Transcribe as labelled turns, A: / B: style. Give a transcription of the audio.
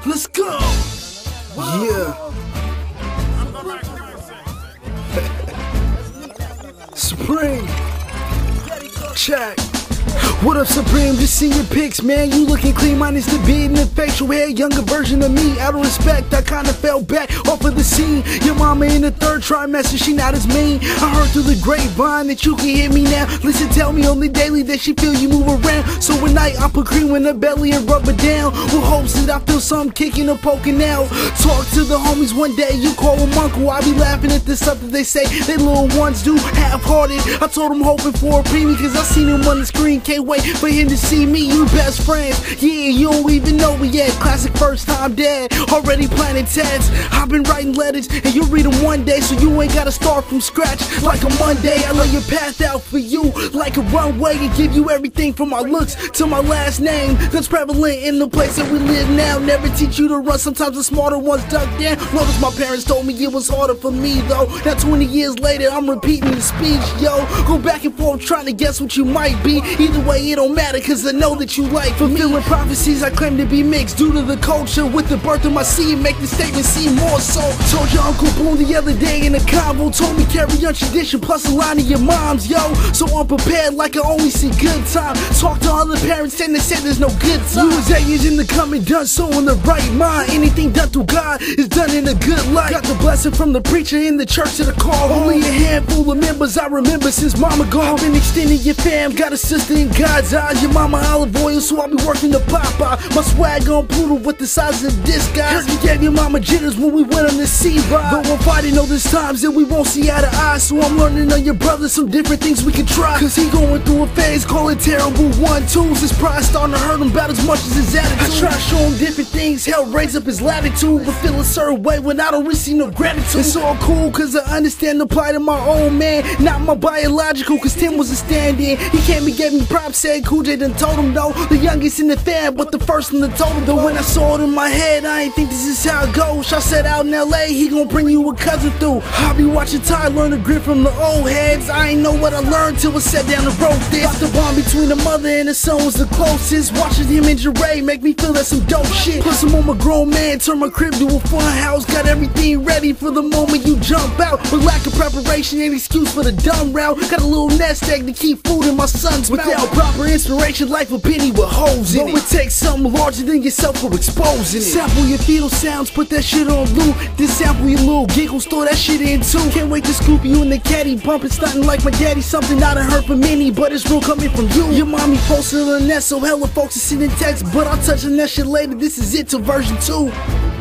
A: Let's go! Yeah. Supreme. Check. What up, Supreme? Just see your pics, man. You looking clean, minus the beard and the facial hair. Younger version of me. Out of respect, I kinda fell back off of the scene. Your mama in the third trimester, she not as mean. I heard through the grapevine that you can hear me now. Listen, tell me on the daily that she feel you move around. So at night, I put cream in her belly and rub her down, with hopes that I feel something kicking or poking out. Talk to the homies one day, you call them uncle. I be laughing at the stuff that they say they little ones do half-hearted. I told them hoping for a premium, cause I seen him on the screen. Can't wait for him to see me, you best friends. Yeah, you don't even know me yet. Classic first time dad, already planning tests. I've been writing letters and you'll read them one day, so you ain't gotta start from scratch like a Monday. I lay your path out for you like a runway and give you everything from my looks to my last name that's prevalent in the place that we live now. Never teach you to run, sometimes the smarter ones duck down. Notice my parents told me it was harder for me though. Now 20 years later I'm repeating the speech, yo. Go back and forth trying to guess what you might be. Either way it don't matter, cause I know that you like fulfilling prophecies I claim to be mixed due to the culture with the birth of my seed. Make the statement seem more so. Told your Uncle Boone the other day in a convo, told me carry on tradition plus a line of your moms, yo. So I'm prepared like I only see good time. Talk to other parents and they said there's no good time. You was 8 years in the coming, done so in the right mind. Anything done through God is done in a good light. Got the blessing from the preacher in the church to the call. Only a handful of members I remember since mama gone. Been extending your fam, got a sister in God's eyes. Your mama olive oil, so I be working the Popeye. My swag on Pluto with the size of this guy. Heard you gave your mama jitters when we went on the sea ride. Though I'm fighting all this times that we won't see eye to eye, so I'm learning on your brother some different things we can try. Cause he going through a phase, call it terrible 1-2s. His pride starting to hurt him about as much as his attitude. I try to show him different things, help raise up his latitude, but feel a certain way when I don't receive no gratitude. It's all cool cause I understand the plight of my old man, not my biological, cause Tim was a stand-in. He came and gave me props, said Cool J done told him no. The youngest in the fam, but the first in the total though. When I saw it in my head, I ain't think this is how it goes. I said out in LA, he gon' bring you a cousin through. I be watching Ty learn to grit from the old heads. I ain't know what I learned till it set down the road this. Thought the bond between the mother and the son was the closest. Watching him and Jeray make me feel that's some dope shit. Plus I'm on my grown man, turn my crib to a fun house. Got everything ready for the moment you jump out. With lack of preparation, ain't excuse for the dumb route. Got a little nest egg to keep food in my son's mouth. Without proper inspiration, life a penny with holes in it. It takes something larger than yourself for exposing it. Sample your fetal sounds, put that shit on loop. Then sample your little giggles, throw that shit in too. Can't wait to scoop you in the caddy, bumping stunting like my daddy. Something I done heard from many, but it's real coming from you. Your mommy posted on that, so hella folks are sending texts, but I'll touch on that shit later. This is it to version 2.